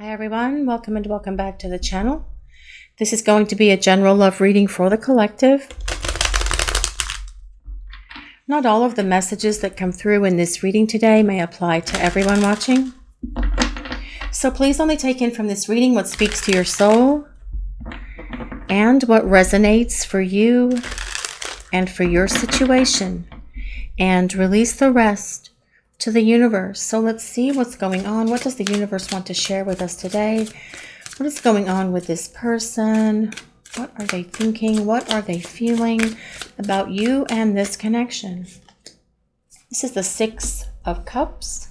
Hi everyone, welcome and welcome back to the channel. This is going to be a general love reading for the collective. Not all of the messages that come through in this reading today may apply to everyone watching. So please only take in from this reading what speaks to your soul and what resonates for you and for your situation, and release the rest to the universe. So let's see what's going on. What does the universe want to share with us today? What is going on with this person? What are they thinking? What are they feeling about you and this connection? This is the Six of Cups.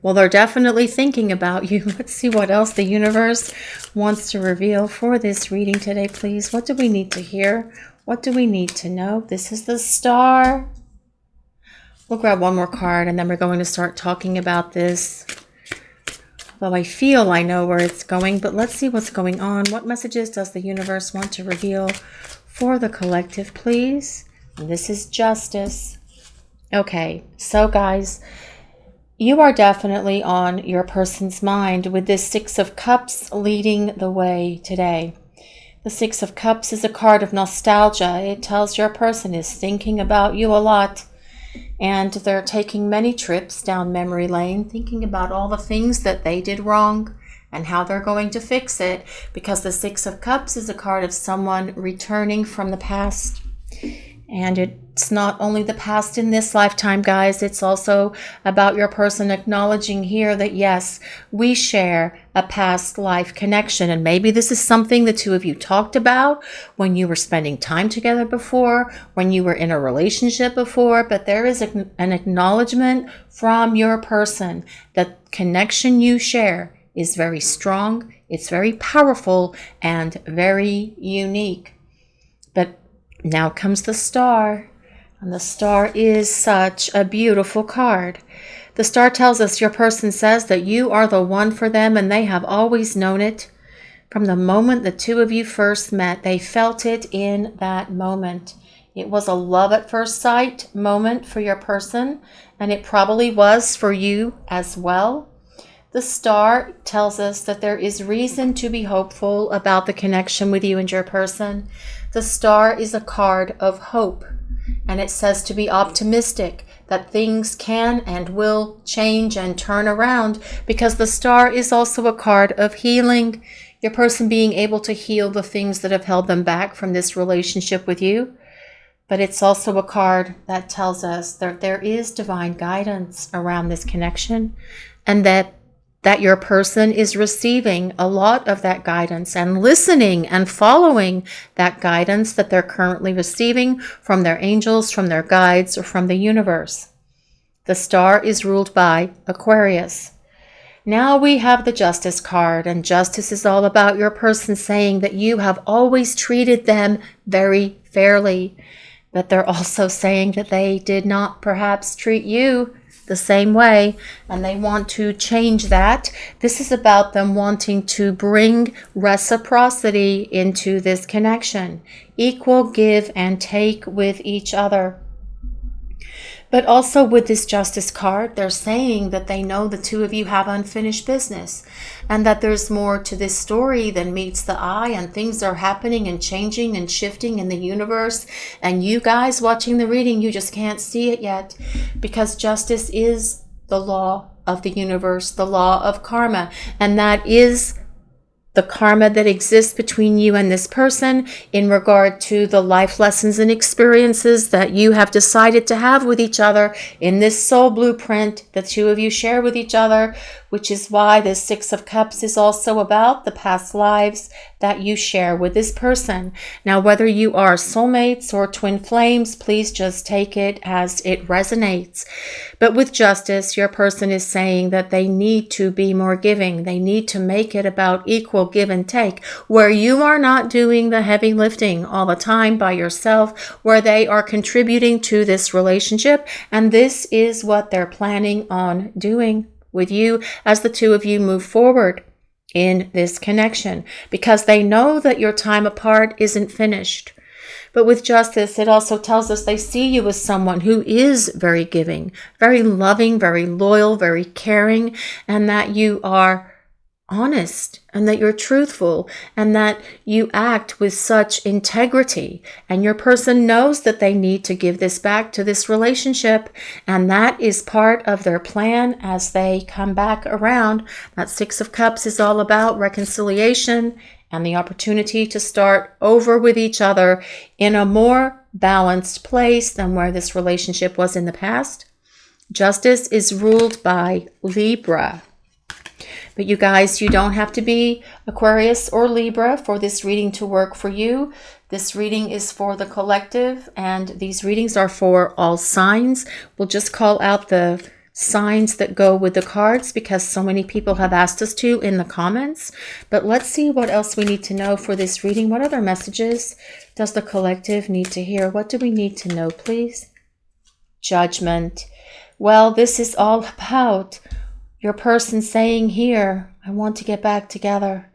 Well, they're definitely thinking about you. Let's see what else the universe wants to reveal for this reading today, please. What do we need to hear? What do we need to know? This is the Star. We'll grab one more card and then we're going to start talking about this. Well, I feel I know where it's going, but let's see what's going on. What messages does the universe want to reveal for the collective, please? And this is Justice. Okay, so guys, you are definitely on your person's mind with this Six of Cups leading the way today. The Six of Cups is a card of nostalgia. It tells your person is thinking about you a lot. And they're taking many trips down memory lane, thinking about all the things that they did wrong and how they're going to fix it, because the Six of Cups is a card of someone returning from the past. And it's not only the past in this lifetime, guys. It's also about your person acknowledging here that, yes, we share a past life connection. And maybe this is something the two of you talked about when you were spending time together before, when you were in a relationship before. But there is an acknowledgement from your person that connection you share is very strong, it's very powerful, and very unique. But now comes the Star, and the Star is such a beautiful card. The Star tells us your person says that you are the one for them, and they have always known it. From the moment the two of you first met, they felt it in that moment. It was a love at first sight moment for your person, and it probably was for you as well. The Star tells us that there is reason to be hopeful about the connection with you and your person. The Star is a card of hope, and it says to be optimistic, that things can and will change and turn around, because the Star is also a card of healing. Your person being able to heal the things that have held them back from this relationship with you. But it's also a card that tells us that there is divine guidance around this connection, and that your person is receiving a lot of that guidance and listening and following that guidance that they're currently receiving from their angels, from their guides, or from the universe. The Star is ruled by Aquarius. Now we have the Justice card, and Justice is all about your person saying that you have always treated them very fairly, but they're also saying that they did not perhaps treat you the same way, and they want to change that. This is about them wanting to bring reciprocity into this connection, equal give and take with each other. But also with this Justice card, they're saying that they know the two of you have unfinished business, and that there's more to this story than meets the eye, and things are happening and changing and shifting in the universe. And you guys watching the reading, you just can't see it yet, because Justice is the law of the universe, the law of karma, and that is the karma that exists between you and this person in regard to the life lessons and experiences that you have decided to have with each other in this soul blueprint that two of you share with each other, which is why this Six of Cups is also about the past lives that you share with this person. Now, whether you are soulmates or twin flames, please just take it as it resonates. But with Justice, your person is saying that they need to be more giving. They need to make it about equal give and take, where you are not doing the heavy lifting all the time by yourself, where they are contributing to this relationship. And this is what they're planning on doing with you as the two of you move forward in this connection, because they know that your time apart isn't finished. But with Justice, it also tells us they see you as someone who is very giving, very loving, very loyal, very caring, and that you are honest and that you're truthful and that you act with such integrity, and your person knows that they need to give this back to this relationship, and that is part of their plan as they come back around. That Six of Cups is all about reconciliation and the opportunity to start over with each other in a more balanced place than where this relationship was in the past. Justice is ruled by Libra. But you guys, you don't have to be Aquarius or Libra for this reading to work for you. This reading is for the collective, and these readings are for all signs. We'll just call out the signs that go with the cards because so many people have asked us to in the comments. But let's see what else we need to know for this reading. What other messages does the collective need to hear? What do we need to know, please? Judgment. Well, this is all about your person saying here, I want to get back together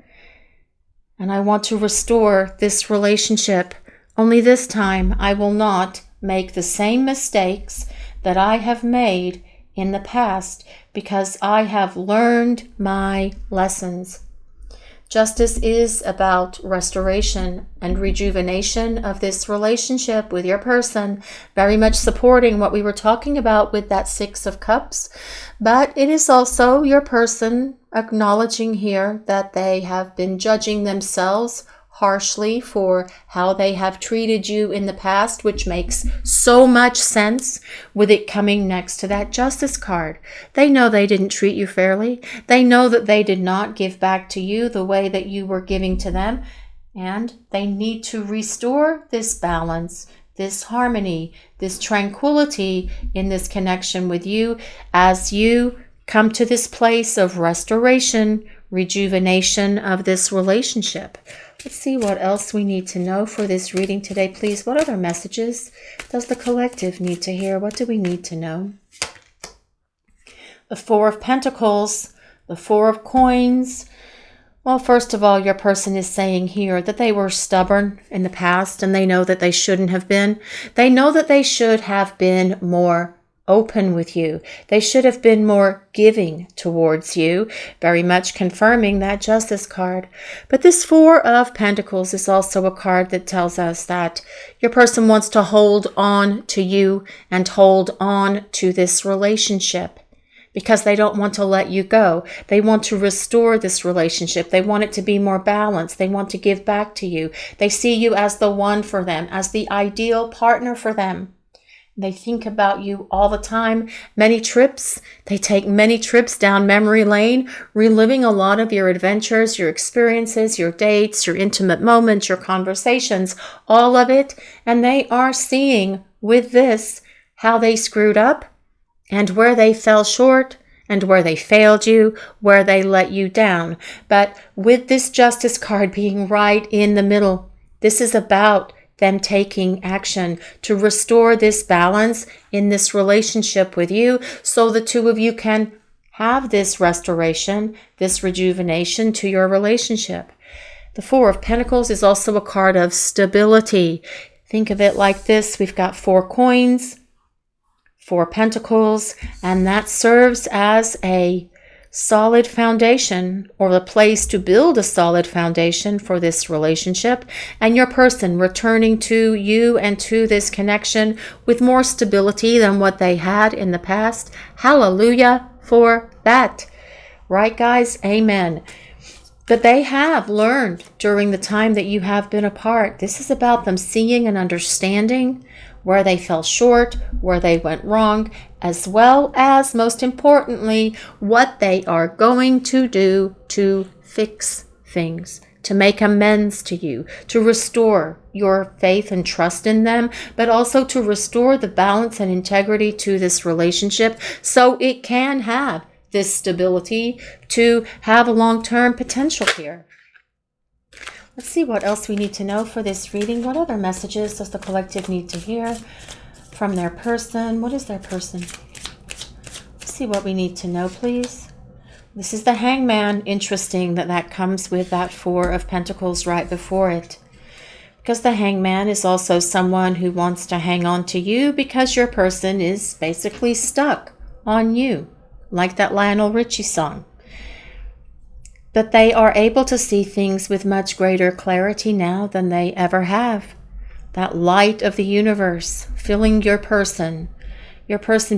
and I want to restore this relationship. Only this time I will not make the same mistakes that I have made in the past because I have learned my lessons. Justice is about restoration and rejuvenation of this relationship with your person, very much supporting what we were talking about with that Six of Cups. But it is also your person acknowledging here that they have been judging themselves harshly for how they have treated you in the past, which makes so much sense with it coming next to that Justice card. They know they didn't treat you fairly. They know that they did not give back to you the way that you were giving to them, and they need to restore this balance, this harmony, this tranquility in this connection with you as you come to this place of restoration, rejuvenation of this relationship. Let's see what else we need to know for this reading today, please. What other messages does the collective need to hear? What do we need to know? The Four of Pentacles, the Four of Coins. Well, first of all, your person is saying here that they were stubborn in the past and they know that they shouldn't have been. They know that they should have been more open with you. They should have been more giving towards you, very much confirming that Justice card. But this Four of Pentacles is also a card that tells us that your person wants to hold on to you and hold on to this relationship because they don't want to let you go. They want to restore this relationship. They want it to be more balanced. They want to give back to you. They see you as the one for them, as the ideal partner for them. They think about you all the time. Many trips. They take many trips down memory lane, reliving a lot of your adventures, your experiences, your dates, your intimate moments, your conversations, all of it. And they are seeing with this how they screwed up and where they fell short and where they failed you, where they let you down. But with this Justice card being right in the middle, this is about them taking action to restore this balance in this relationship with you so the two of you can have this restoration, this rejuvenation to your relationship. The Four of Pentacles is also a card of stability. Think of it like this. We've got 4 coins, 4 pentacles, and that serves as a solid foundation or the place to build a solid foundation for this relationship, and your person returning to you and to this connection with more stability than what they had in the past. Hallelujah for that. Right, guys? Amen. But they have learned during the time that you have been apart. This is about them seeing and understanding where they fell short, where they went wrong, as well as, most importantly, what they are going to do to fix things, to make amends to you, to restore your faith and trust in them, but also to restore the balance and integrity to this relationship so it can have this stability to have a long-term potential here. Let's see what else we need to know for this reading. What other messages does the collective need to hear from their person? What is their person? Let's see what we need to know, please. This is the Hangman. Interesting that that comes with that 4 of Pentacles right before it. Because the Hangman is also someone who wants to hang on to you because your person is basically stuck on you, like that Lionel Richie song. that they are able to see things with much greater clarity now than they ever have. That light of the universe filling your person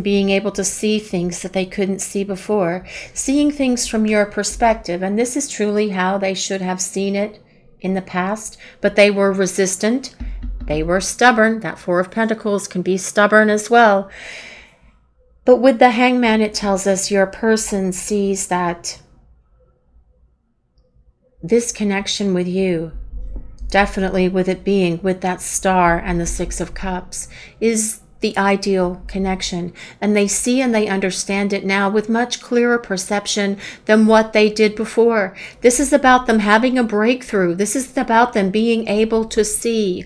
being able to see things that they couldn't see before, seeing things from your perspective. And this is truly how they should have seen it in the past, but they were resistant. They were stubborn. That Four of Pentacles can be stubborn as well. But with the Hangman, it tells us your person sees that this connection with you, definitely with it being with that Star and the Six of Cups, is the ideal connection. And they see and they understand it now with much clearer perception than what they did before. This is about them having a breakthrough. This is about them being able to see.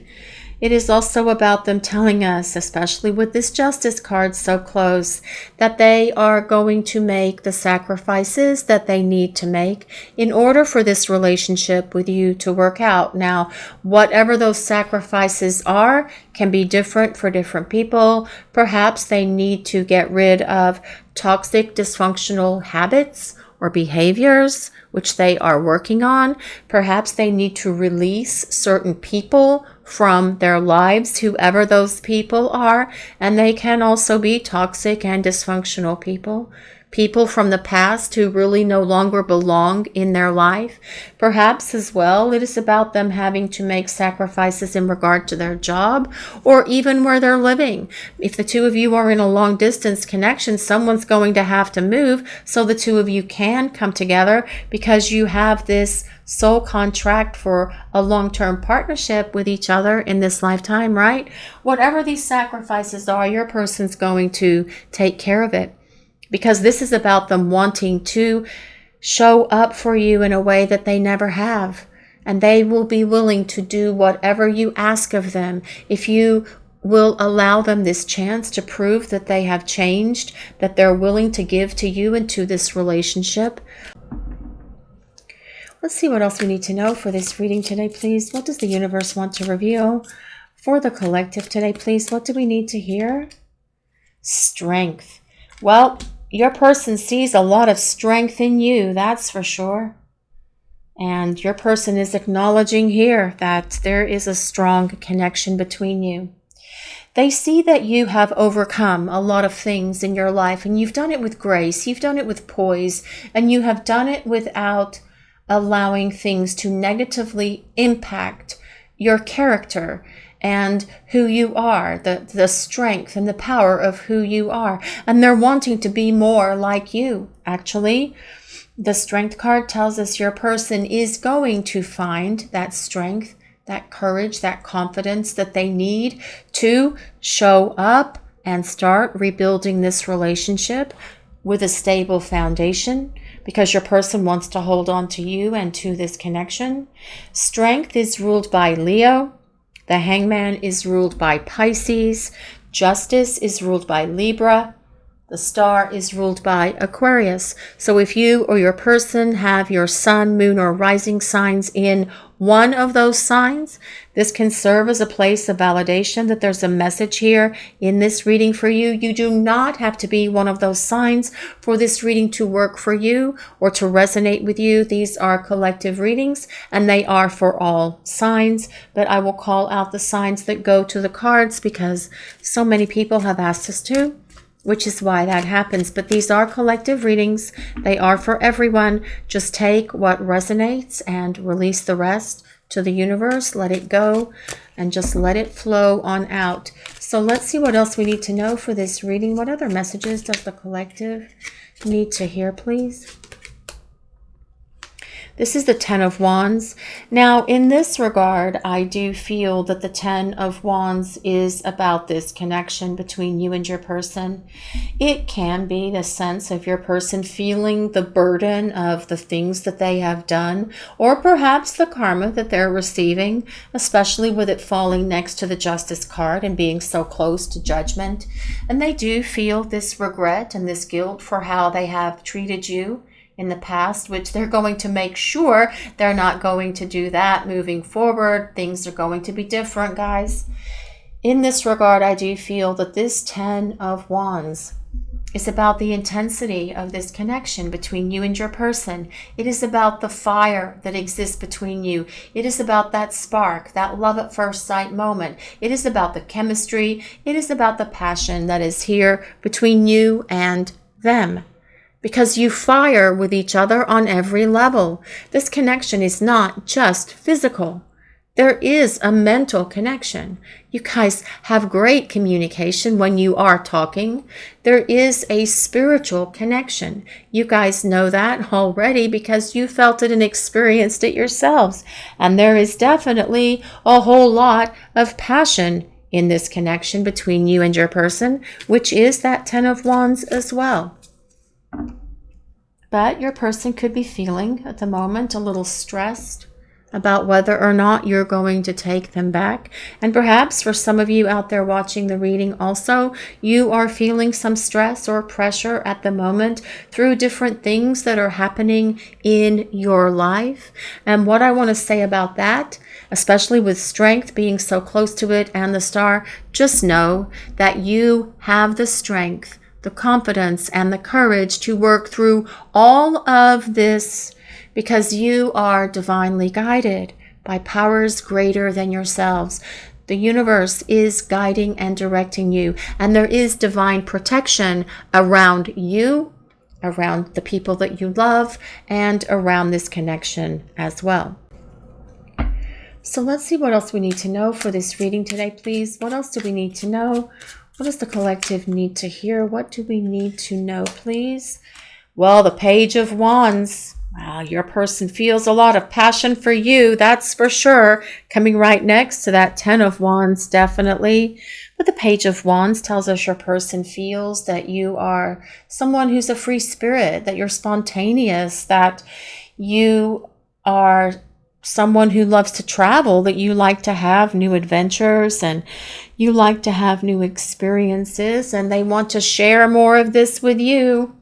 It is also about them telling us, especially with this Justice card so close, that they are going to make the sacrifices that they need to make in order for this relationship with you to work out. Now, whatever those sacrifices are can be different for different people. Perhaps they need to get rid of toxic, dysfunctional habits or behaviors, which they are working on. Perhaps they need to release certain people from their lives, whoever those people are. And they can also be toxic and dysfunctional people. People from the past who really no longer belong in their life. Perhaps as well, it is about them having to make sacrifices in regard to their job or even where they're living. If the two of you are in a long distance connection, someone's going to have to move so the two of you can come together, because you have this soul contract for a long-term partnership with each other in this lifetime, right? Whatever these sacrifices are, your person's going to take care of it. Because this is about them wanting to show up for you in a way that they never have. And they will be willing to do whatever you ask of them if you will allow them this chance to prove that they have changed, that they're willing to give to you and to this relationship. Let's see what else we need to know for this reading today, please. What does the universe want to reveal for the collective today, please? What do we need to hear? Strength. Well, your person sees a lot of strength in you, that's for sure. And your person is acknowledging here that there is a strong connection between you. They see that you have overcome a lot of things in your life, and you've done it with grace, you've done it with poise, and you have done it without allowing things to negatively impact your character and who you are, the strength and the power of who you are. And they're wanting to be more like you. Actually, the Strength card tells us your person is going to find that strength, that courage, that confidence that they need to show up and start rebuilding this relationship with a stable foundation, because your person wants to hold on to you and to this connection. Strength is ruled by Leo. The Hangman is ruled by Pisces. Justice is ruled by Libra. The Star is ruled by Aquarius. So if you or your person have your sun, moon, or rising signs in one of those signs, this can serve as a place of validation that there's a message here in this reading for you. You do not have to be one of those signs for this reading to work for you or to resonate with you. These are collective readings and they are for all signs, but I will call out the signs that go to the cards because so many people have asked us to, which is why that happens. But these are collective readings. They are for everyone. Just take what resonates and release the rest to the universe. Let it go and just let it flow on out. So let's see what else we need to know for this reading. What other messages does the collective need to hear, please? This is the Ten of Wands. Now, in this regard, I do feel that the Ten of Wands is about this connection between you and your person. It can be the sense of your person feeling the burden of the things that they have done, or perhaps the karma that they're receiving, especially with it falling next to the Justice card and being so close to Judgment. And they do feel this regret and this guilt for how they have treated you in the past, which they're going to make sure they're not going to do that moving forward. Things are going to be different, guys. In this regard, I do feel that this Ten of Wands It's about the intensity of this connection between you and your person. It is about the fire that exists between you. It is about that spark, that love at first sight moment. It is about the chemistry. It is about the passion that is here between you and them. Because you fire with each other on every level. This connection is not just physical. There is a mental connection. You guys have great communication when you are talking. There is a spiritual connection. You guys know that already because you felt it and experienced it yourselves. And there is definitely a whole lot of passion in this connection between you and your person, which is that 10 of Wands as well. But your person could be feeling at the moment a little stressed about whether or not you're going to take them back. And perhaps for some of you out there watching the reading also, you are feeling some stress or pressure at the moment through different things that are happening in your life. And what I want to say about that, especially with strength being so close to it and the star, just know that you have the strength, the confidence, and the courage to work through all of this, because you are divinely guided by powers greater than yourselves. The universe is guiding and directing you, and there is divine protection around you, around the people that you love, and around this connection as well. So let's see what else we need to know for this reading today, please. What else do we need to know? What does the collective need to hear? What do we need to know, please? Well, the Page of Wands. Wow, your person feels a lot of passion for you, that's for sure. Coming right next to that 10 of Wands, definitely. But the Page of Wands tells us your person feels that you are someone who's a free spirit, that you're spontaneous, that you are someone who loves to travel, that you like to have new adventures and you like to have new experiences, and they want to share more of this with you.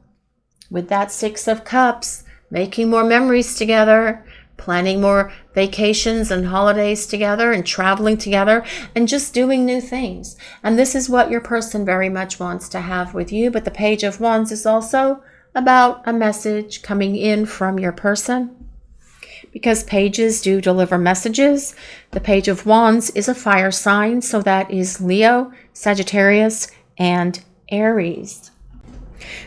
With that 6 of Cups, making more memories together, planning more vacations and holidays together and traveling together and just doing new things. And this is what your person very much wants to have with you. But the Page of Wands is also about a message coming in from your person, because pages do deliver messages. The Page of Wands is a fire sign, so that is Leo, Sagittarius, and Aries.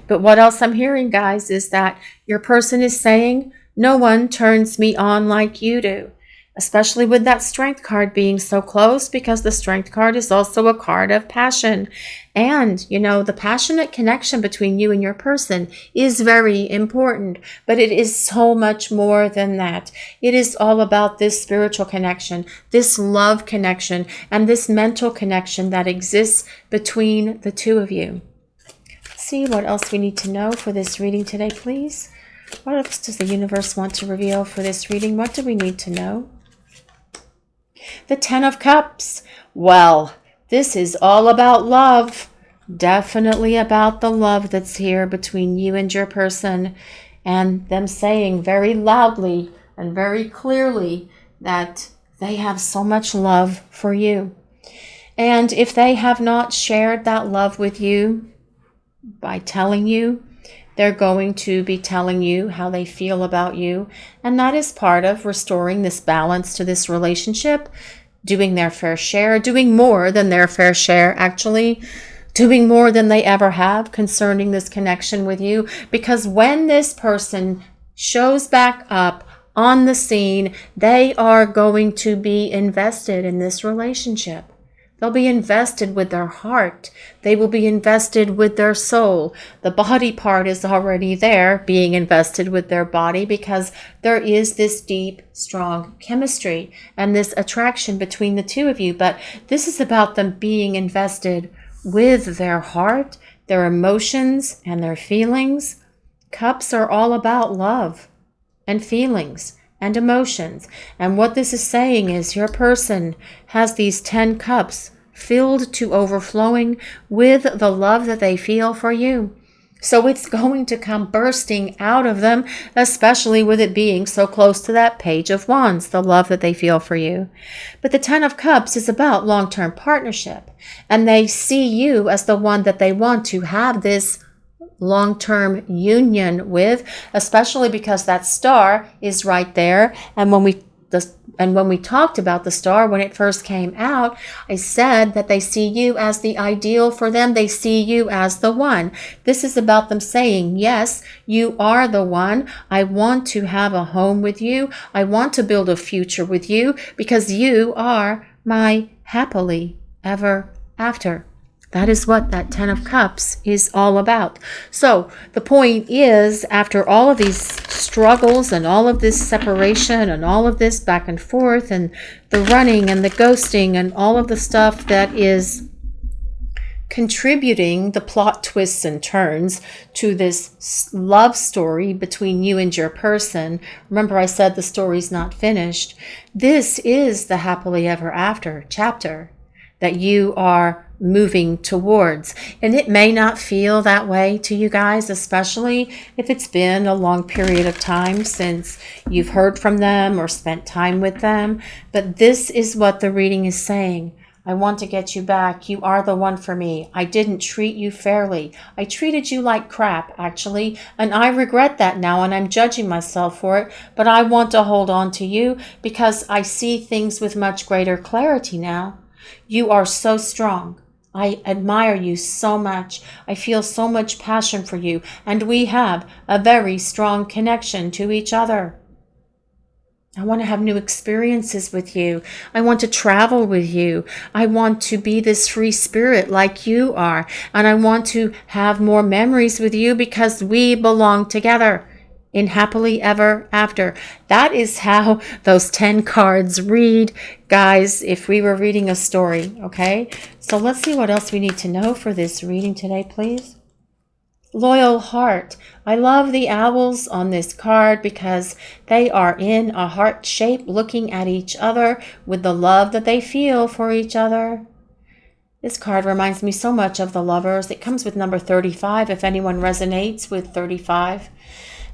But what else I'm hearing, guys, is that your person is saying, no one turns me on like you do, especially with that Strength card being so close, because the Strength card is also a card of passion. And, you know, the passionate connection between you and your person is very important, but it is so much more than that. It is all about this spiritual connection, this love connection, and this mental connection that exists between the two of you. See what else we need to know for this reading today, please. What else does the universe want to reveal for this reading? What do we need to know? The 10 of Cups. Well, this is all about love. Definitely about the love that's here between you and your person, and them saying very loudly and very clearly that they have so much love for you. And if they have not shared that love with you, by telling you, they're going to be telling you how they feel about you. And that is part of restoring this balance to this relationship, doing their fair share, doing more than their fair share, actually, doing more than they ever have concerning this connection with you. Because when this person shows back up on the scene, they are going to be invested in this relationship. They'll be invested with their heart. They will be invested with their soul. The body part is already there, being invested with their body, because there is this deep, strong chemistry and this attraction between the two of you. But this is about them being invested with their heart, their emotions, and their feelings. Cups are all about love and feelings and emotions. And what this is saying is your person has these 10 cups filled to overflowing with the love that they feel for you. So it's going to come bursting out of them, especially with it being so close to that Page of Wands, the love that they feel for you. But the 10 of Cups is about long-term partnership, and they see you as the one that they want to have this long-term union with, especially because that star is right there. And when we talked about the star when it first came out, I said that they see you as the ideal for them. They see you as the one. This is about them saying, yes, you are the one. I want to have a home with you. I want to build a future with you because you are my happily ever after. That is what that 10 of Cups is all about. So the point is, after all of these struggles and all of this separation and all of this back and forth and the running and the ghosting and all of the stuff that is contributing the plot twists and turns to this love story between you and your person. Remember, I said the story's not finished. This is the happily ever after chapter that you are moving towards. And it may not feel that way to you guys, especially if it's been a long period of time since you've heard from them or spent time with them. But this is what the reading is saying. I want to get you back. You are the one for me. I didn't treat you fairly. I treated you like crap, actually, and I regret that now, and I'm judging myself for it, but I want to hold on to you because I see things with much greater clarity now. You are so strong. I admire you so much. I feel so much passion for you, and we have a very strong connection to each other. I want to have new experiences with you. I want to travel with you. I want to be this free spirit like you are, and I want to have more memories with you because we belong together in happily ever after. That is how those 10 cards read, guys, if we were reading a story, okay? So let's see what else we need to know for this reading today, please. Loyal heart. I love the owls on this card because they are in a heart shape looking at each other with the love that they feel for each other. This card reminds me so much of the Lovers. It comes with number 35 if anyone resonates with 35.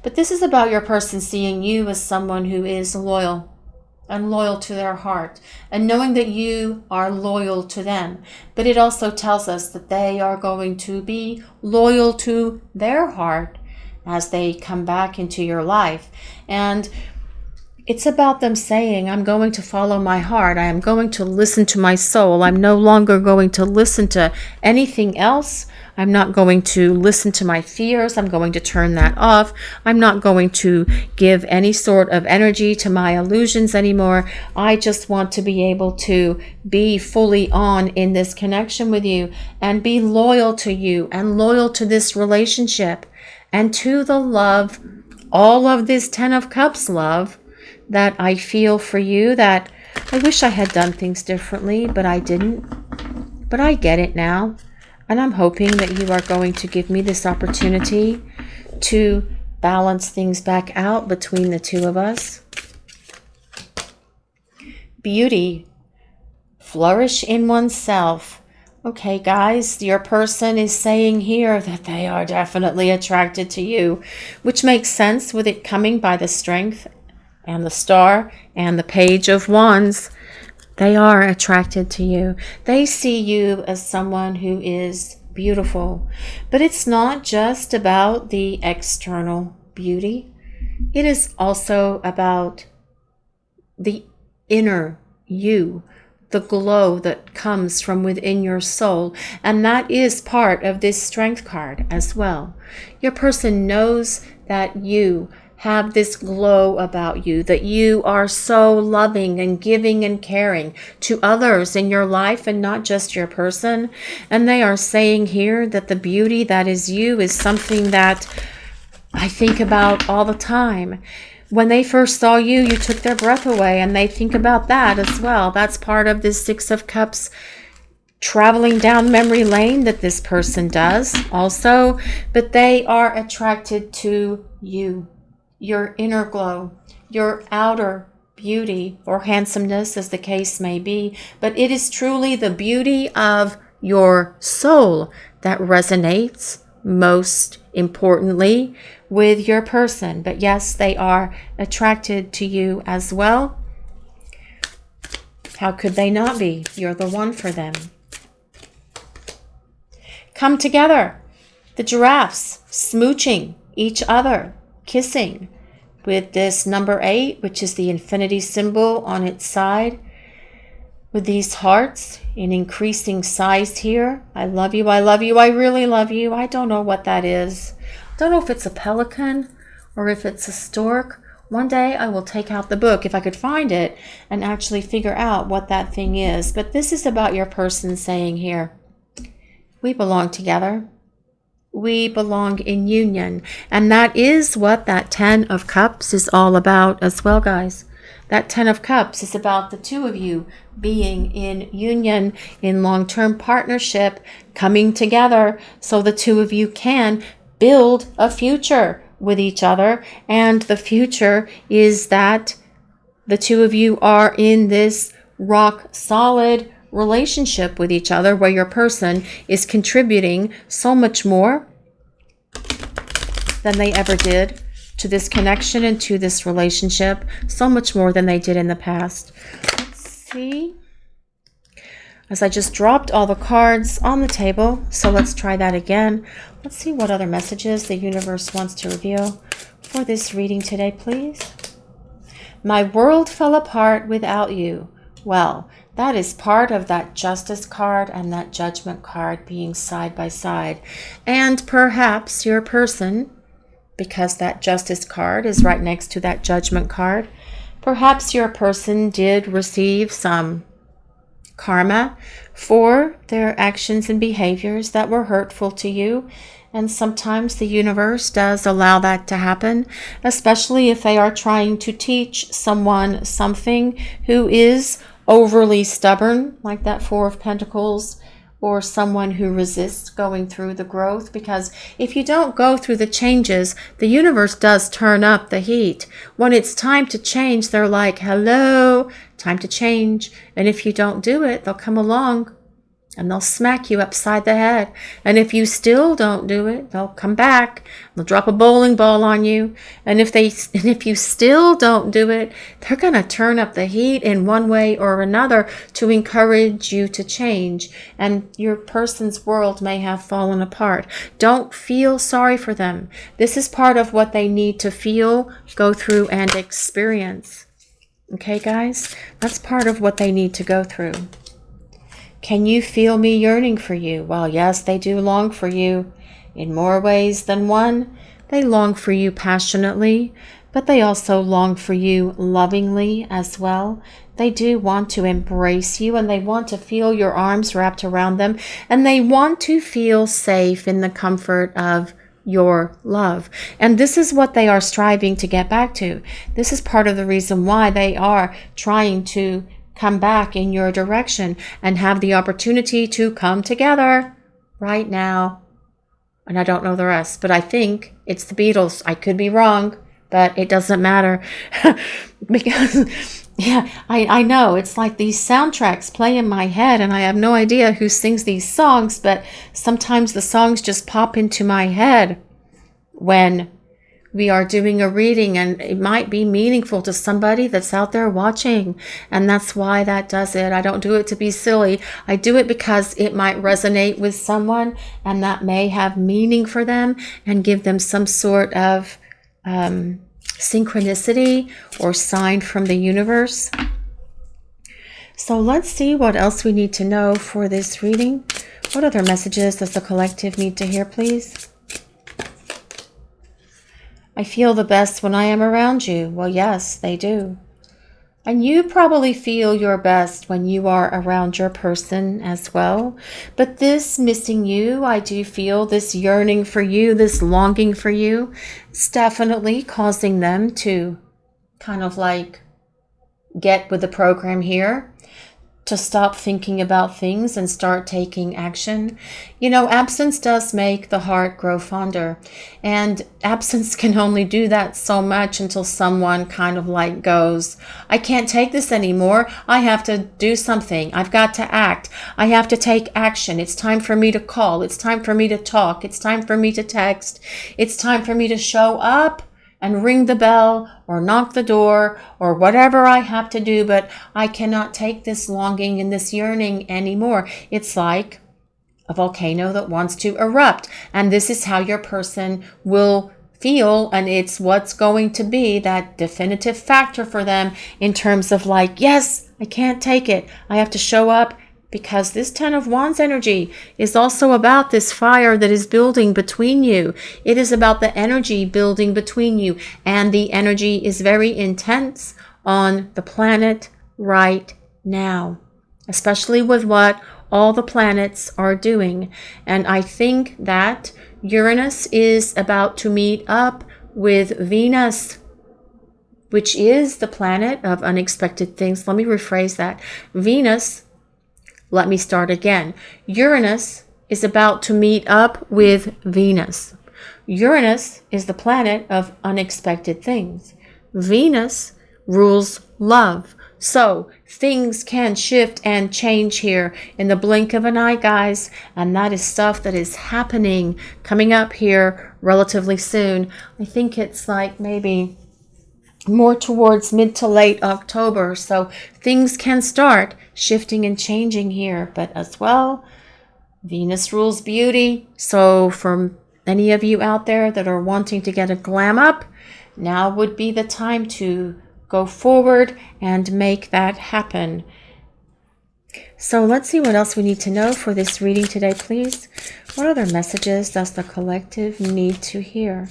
But this is about your person seeing you as someone who is loyal and loyal to their heart and knowing that you are loyal to them. But it also tells us that they are going to be loyal to their heart as they come back into your life. And it's about them saying, I'm going to follow my heart. I am going to listen to my soul. I'm no longer going to listen to anything else. I'm not going to listen to my fears. I'm going to turn that off. I'm not going to give any sort of energy to my illusions anymore. I just want to be able to be fully on in this connection with you and be loyal to you and loyal to this relationship and to the love, all of this 10 of Cups love that I feel for you, that I wish I had done things differently, but I didn't. But I get it now. And I'm hoping that you are going to give me this opportunity to balance things back out between the two of us. Beauty. Flourish in oneself. Okay, guys, your person is saying here that they are definitely attracted to you, which makes sense with it coming by the Strength and the Star and the Page of Wands. They are attracted to you. They see you as someone who is beautiful. But it's not just about the external beauty. It is also about the inner you, the glow that comes from within your soul. And that is part of this Strength card as well. Your person knows that you have this glow about you, that you are so loving and giving and caring to others in your life and not just your person. And they are saying here that the beauty that is you is something that I think about all the time. When they first saw you, you took their breath away, and they think about that as well. That's part of this 6 of Cups traveling down memory lane that this person does also. But they are attracted to you. Your inner glow, your outer beauty or handsomeness, as the case may be, but it is truly the beauty of your soul that resonates most importantly with your person. But yes, they are attracted to you as well. How could they not be? You're the one for them. Come together. The giraffes. smooching each other, kissing with this number 8, which is the infinity symbol on its side, with these hearts in increasing size here. I love you, I love you, I really love you. I don't know what that is. I don't know if it's a pelican or if it's a stork. One day I will take out the book, if I could find it, and actually figure out what that thing is. But this is about your person saying here, we belong together. We belong in union. And that is what that 10 of Cups is all about as well, guys. That 10 of Cups is about the two of you being in union, in long-term partnership, coming together so the two of you can build a future with each other. And the future is that the two of you are in this rock solid relationship with each other, where your person is contributing so much more than they ever did to this connection and to this relationship, so much more than they did in the past. Let's see. As I just dropped all the cards on the table, so let's try that again. Let's see what other messages the universe wants to reveal for this reading today, please. My world fell apart without you. Well, that is part of that Justice card and that Judgment card being side by side. And perhaps your person, because that Justice card is right next to that Judgment card, perhaps your person did receive some karma for their actions and behaviors that were hurtful to you. And sometimes the universe does allow that to happen, especially if they are trying to teach someone something who is overly stubborn, like that 4 of Pentacles, or someone who resists going through the growth. Because if you don't go through the changes, the universe does turn up the heat. When it's time to change, they're like, hello, time to change. And if you don't do it, they'll come along and they'll smack you upside the head. And if you still don't do it, they'll come back. They'll drop a bowling ball on you. And if you still don't do it, they're going to turn up the heat in one way or another to encourage you to change. And your person's world may have fallen apart. Don't feel sorry for them. This is part of what they need to feel, go through, and experience. Okay, guys? That's part of what they need to go through. Can you feel me yearning for you? Well, yes, they do long for you in more ways than one. They long for you passionately, but they also long for you lovingly as well. They do want to embrace you, and they want to feel your arms wrapped around them, and they want to feel safe in the comfort of your love. And this is what they are striving to get back to. This is part of the reason why they are trying to come back in your direction and have the opportunity to come together right now. And I don't know the rest, but I think it's the Beatles. I could be wrong, but it doesn't matter. Because, yeah, I know. It's like these soundtracks play in my head, and I have no idea who sings these songs, but sometimes the songs just pop into my head when we are doing a reading, and it might be meaningful to somebody that's out there watching. And that's why that does it. I don't do it to be silly. I do it because it might resonate with someone, and that may have meaning for them and give them some sort of synchronicity or sign from the universe. So let's see what else we need to know for this reading. What other messages does the collective need to hear, please? I feel the best when I am around you. Well, yes, they do. And you probably feel your best when you are around your person as well. But this missing you, I do feel this yearning for you, this longing for you, it's definitely causing them to kind of like get with the program here, to stop thinking about things and start taking action. You know, absence does make the heart grow fonder, and absence can only do that so much until someone kind of like goes, I can't take this anymore. I have to do something. I've got to act. I have to take action. It's time for me to call. It's time for me to talk. It's time for me to text. It's time for me to show up and ring the bell or knock the door or whatever I have to do, but I cannot take this longing and this yearning anymore. It's like a volcano that wants to erupt. And this is how your person will feel, and it's what's going to be that definitive factor for them in terms of like, yes, I can't take it. I have to show up, because this Ten of Wands energy is also about this fire that is building between you. It is about the energy building between you, and the energy is very intense on the planet right now, especially with what all the planets are doing. And I think that Uranus is about to meet up with Venus, which is the planet of unexpected things. Let me rephrase that. Let me start again. Uranus is about to meet up with Venus. Uranus is the planet of unexpected things. Venus rules love. So things can shift and change here in the blink of an eye, guys. And that is stuff that is happening, coming up here relatively soon. I think it's like maybe more towards mid to late October. So things can start shifting and changing here. But as well, Venus rules beauty. So for any of you out there that are wanting to get a glam up, now would be the time to go forward and make that happen. So let's see what else we need to know for this reading today, please. What other messages does the collective need to hear?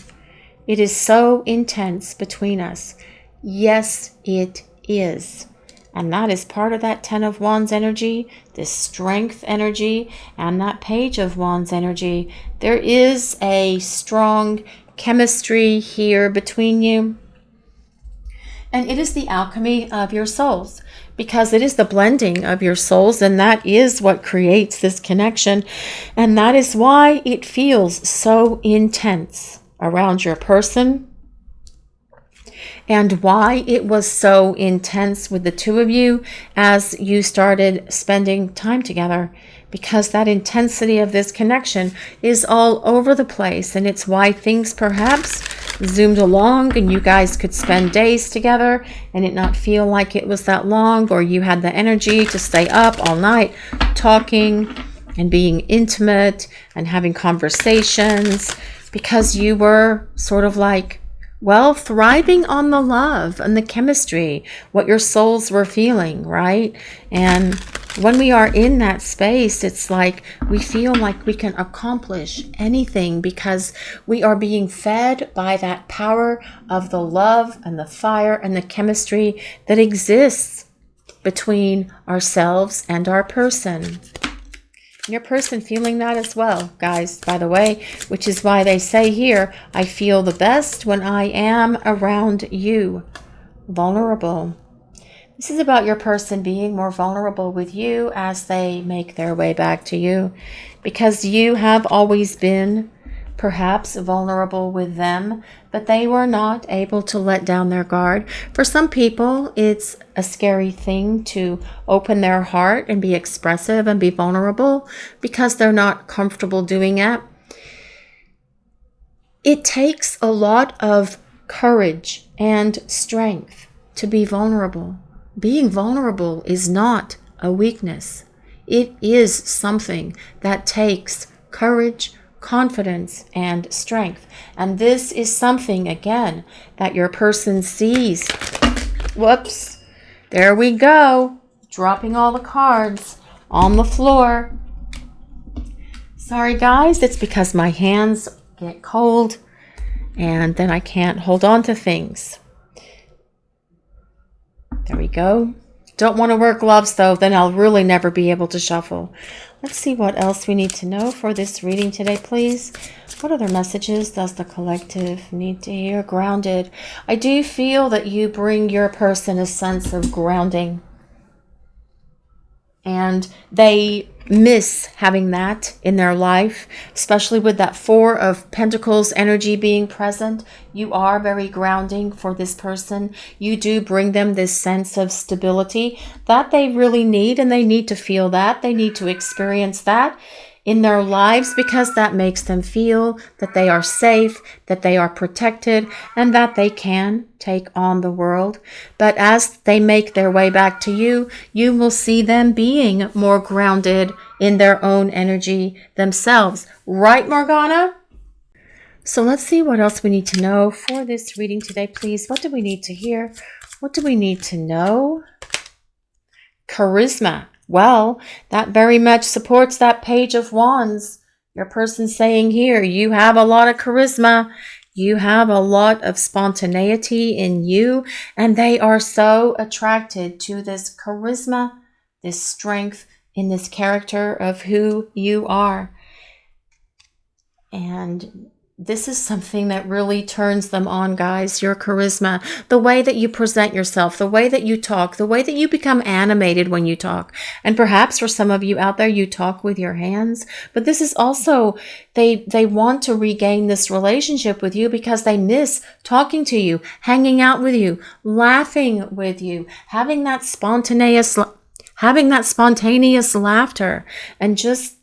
It is so intense between us. Yes, it is. And that is part of that Ten of Wands energy, this strength energy, and that Page of Wands energy. There is a strong chemistry here between you. And it is the alchemy of your souls, because it is the blending of your souls, and that is what creates this connection. And that is why it feels so intense around your person, and why it was so intense with the two of you as you started spending time together, because that intensity of this connection is all over the place. And it's why things perhaps zoomed along and you guys could spend days together and it not feel like it was that long, or you had the energy to stay up all night talking and being intimate and having conversations, because you were sort of like, well, thriving on the love and the chemistry, what your souls were feeling, right? And when we are in that space, it's like we feel like we can accomplish anything, because we are being fed by that power of the love and the fire and the chemistry that exists between ourselves and our person. Your person feeling that as well, guys, by the way, which is why they say here, I feel the best when I am around you. Vulnerable. This is about your person being more vulnerable with you as they make their way back to you, because you have always been perhaps vulnerable with them, but they were not able to let down their guard. For some people, it's a scary thing to open their heart and be expressive and be vulnerable because they're not comfortable doing it. It takes a lot of courage and strength to be vulnerable. Being vulnerable is not a weakness. It is something that takes courage, confidence, and strength. And this is something, again, that your person sees. Whoops. There we go. Dropping all the cards on the floor. Sorry, guys. It's because my hands get cold and then I can't hold on to things. There we go. Don't want to wear gloves, though. Then I'll really never be able to shuffle. Let's see what else we need to know for this reading today, please. What other messages does the collective need to hear? Grounded. I do feel that you bring your person a sense of grounding. And they miss having that in their life, especially with that Four of Pentacles energy being present. You are very grounding for this person. You do bring them this sense of stability that they really need, and they need to feel that. They need to experience that. in their lives because that makes them feel that they are safe, that they are protected, and that they can take on the world. But as they make their way back to you, you will see them being more grounded in their own energy themselves. Right, Morgana? So let's see what else we need to know for this reading today, please. What do we need to hear? What do we need to know? Charisma. Well, that very much supports that Page of Wands. Your person saying here, you have a lot of charisma. You have a lot of spontaneity in you, and they are so attracted to this charisma, this strength in this character of who you are. And this is something that really turns them on, guys, your charisma, the way that you present yourself, the way that you talk, the way that you become animated when you talk. And perhaps for some of you out there, you talk with your hands, but this is also, they want to regain this relationship with you because they miss talking to you, hanging out with you, laughing with you, having that spontaneous laughter, and just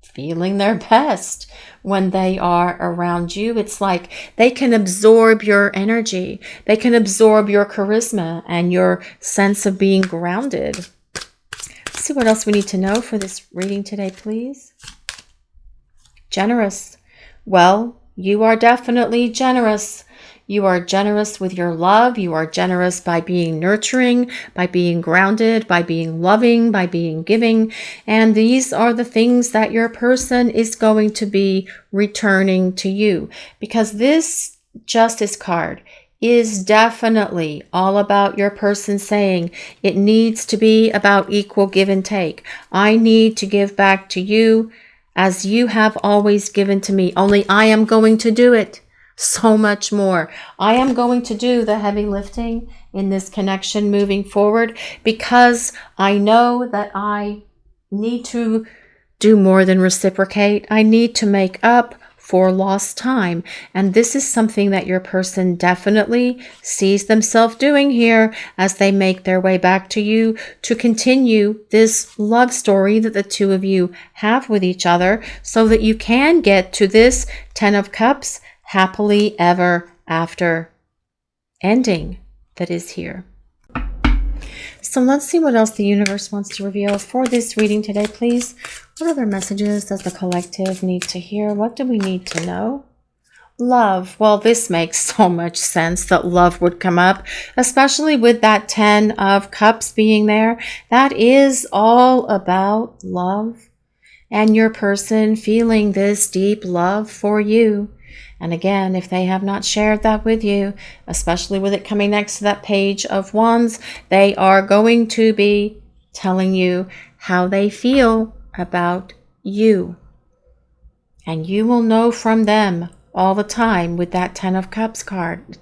feeling their best when they are around you. It's like they can absorb your energy. They can absorb your charisma and your sense of being grounded. Let's see what else we need to know for this reading today, please. Generous. Well, you are definitely generous. You are generous with your love. You are generous by being nurturing, by being grounded, by being loving, by being giving. And these are the things that your person is going to be returning to you. Because this Justice card is definitely all about your person saying it needs to be about equal give and take. I need to give back to you as you have always given to me. Only I am going to do it. So much more. I am going to do the heavy lifting in this connection moving forward because I know that I need to do more than reciprocate. I need to make up for lost time. And this is something that your person definitely sees themselves doing here as they make their way back to you to continue this love story that the two of you have with each other so that you can get to this 10 of Cups happily ever after ending that is here. So let's see what else the universe wants to reveal for this reading today, please. What other messages does the collective need to hear? What do we need to know? Love. Well, this makes so much sense that love would come up, especially with that 10 of Cups being there. That is all about love and your person feeling this deep love for you. And again, if they have not shared that with you, especially with it coming next to that Page of Wands, they are going to be telling you how they feel about you. And you will know from them all the time with that 10 of Cups card,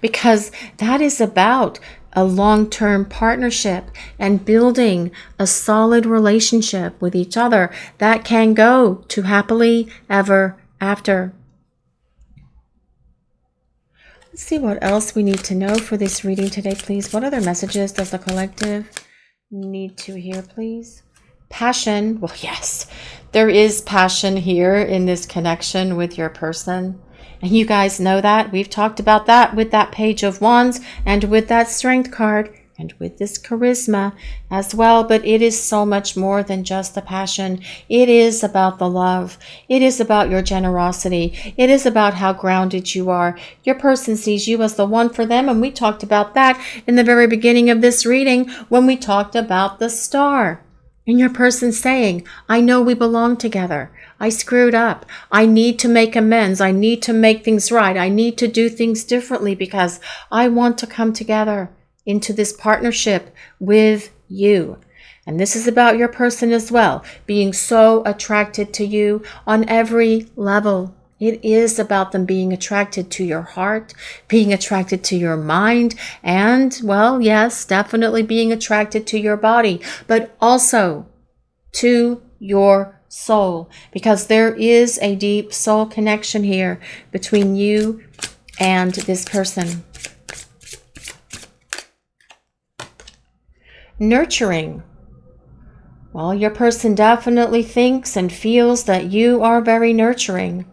because that is about a long-term partnership and building a solid relationship with each other that can go to happily ever after. Let's see what else we need to know for this reading today, please. What other messages does the collective need to hear, please? Passion. Well, yes, there is passion here in this connection with your person. And you guys know that. We've talked about that with that Page of Wands and with that Strength card and with this charisma as well. But it is so much more than just the passion. It is about the love. It is about your generosity. It is about how grounded you are. Your person sees you as the one for them. And we talked about that in the very beginning of this reading when we talked about the star. And your person saying, I know we belong together. I screwed up. I need to make amends. I need to make things right. I need to do things differently because I want to come together into this partnership with you. And this is about your person as well, being so attracted to you on every level. It is about them being attracted to your heart, being attracted to your mind, and, well, yes, definitely being attracted to your body, but also to your soul, because there is a deep soul connection here between you and this person. Nurturing. Well, your person definitely thinks and feels that you are very nurturing.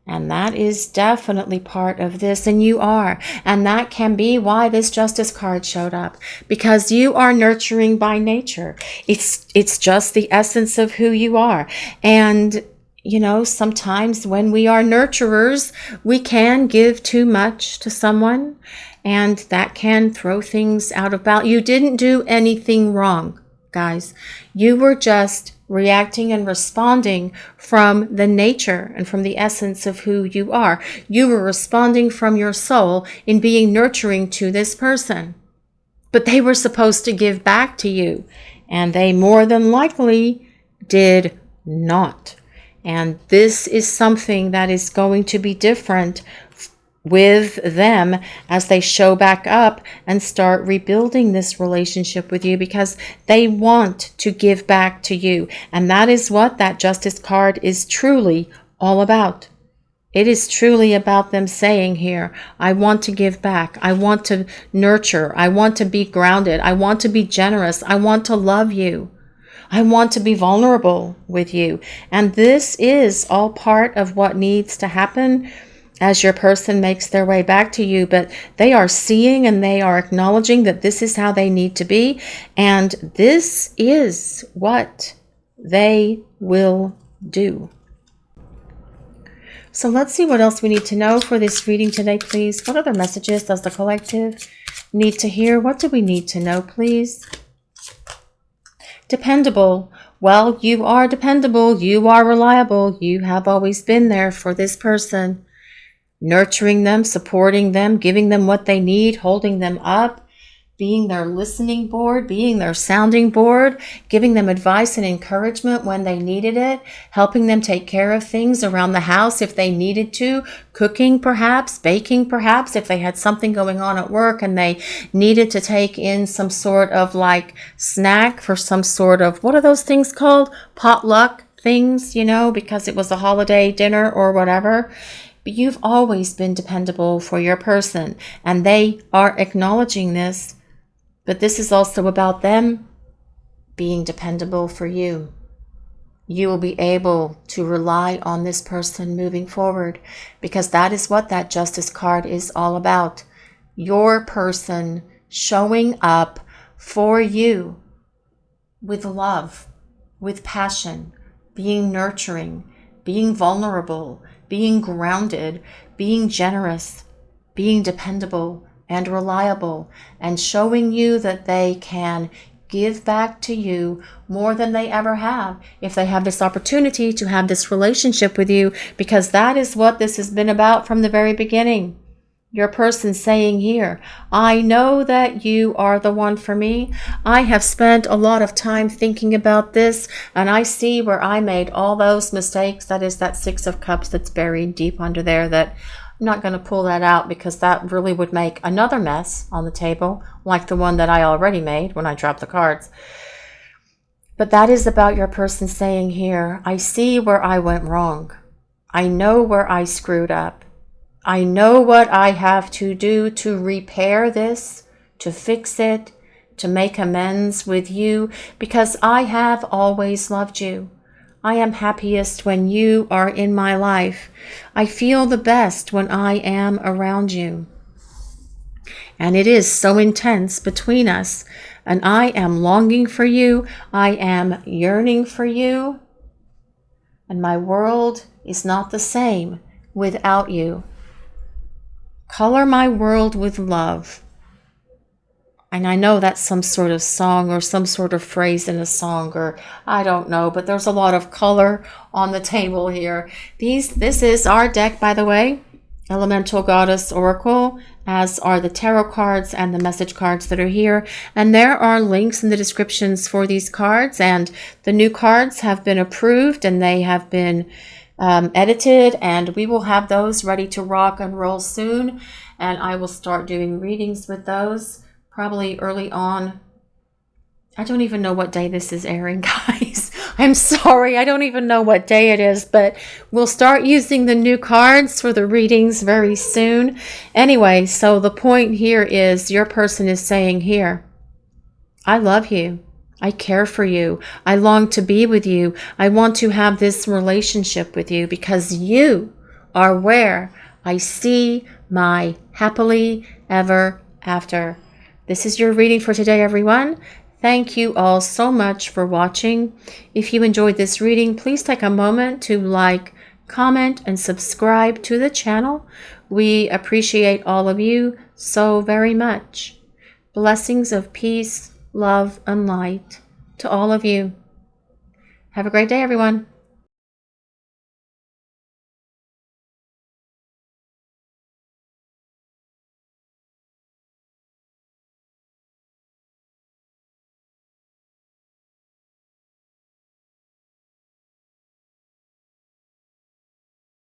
And that is definitely part of this, and you are. And that can be why this Justice card showed up, because you are nurturing by nature. It's just the essence of who you are. And you know, sometimes when we are nurturers, we can give too much to someone, and that can throw things out of balance. You didn't do anything wrong, guys. You were just reacting and responding from the nature and from the essence of who you are. You were responding from your soul in being nurturing to this person. But they were supposed to give back to you, and they more than likely did not. And this is something that is going to be different with them as they show back up and start rebuilding this relationship with you, because they want to give back to you. And that is what that Justice card is truly all about. It is truly about them saying here, I want to give back. I want to nurture. I want to be grounded. I want to be generous. I want to love you. I want to be vulnerable with you. And this is all part of what needs to happen as your person makes their way back to you. But they are seeing and they are acknowledging that this is how they need to be. And this is what they will do. So let's see what else we need to know for this reading today, please. What other messages does the collective need to hear? What do we need to know, please? Dependable. Well, you are dependable. You are reliable. You have always been there for this person. Nurturing them, supporting them, giving them what they need, holding them up, being their listening board, being their sounding board, giving them advice and encouragement when they needed it, helping them take care of things around the house if they needed to, cooking perhaps, baking perhaps, if they had something going on at work and they needed to take in some sort of like snack for some sort of, what are those things called? Potluck things, you know, because it was a holiday dinner or whatever. But you've always been dependable for your person, and they are acknowledging this. But this is also about them being dependable for you. You will be able to rely on this person moving forward, because that is what that Justice card is all about. Your person showing up for you with love, with passion, being nurturing, being vulnerable, being grounded, being generous, being dependable and reliable, and showing you that they can give back to you more than they ever have if they have this opportunity to have this relationship with you, because that is what this has been about from the very beginning. Your person saying here, I know that you are the one for me. I have spent a lot of time thinking about this, and I see where I made all those mistakes. That is that Six of Cups that's buried deep under there, that I'm not going to pull that out because that really would make another mess on the table, like the one that I already made when I dropped the cards. But that is about your person saying here, I see where I went wrong. I know where I screwed up. I know what I have to do to repair this, to fix it, to make amends with you, because I have always loved you. I am happiest when you are in my life. I feel the best when I am around you. And it is so intense between us, and I am longing for you. I am yearning for you, and my world is not the same without you. Color my world with love. And I know that's some sort of song or some sort of phrase in a song, or I don't know, but there's a lot of color on the table here. This is our deck, by the way, Elemental Goddess Oracle, as are the tarot cards and the message cards that are here. And there are links in the descriptions for these cards, and the new cards have been approved and they have been edited, and we will have those ready to rock and roll soon. And I will start doing readings with those probably early on. I don't even know what day this is airing, guys. I'm sorry, I don't even know what day it is, but we'll start using the new cards for the readings very soon. Anyway, so the point here is your person is saying here, I love you. I care for you. I long to be with you. I want to have this relationship with you because you are where I see my happily ever after. This is your reading for today, everyone. Thank you all so much for watching. If you enjoyed this reading, please take a moment to like, comment, and subscribe to the channel. We appreciate all of you so very much. Blessings of peace, love, and light to all of you. Have a great day, everyone.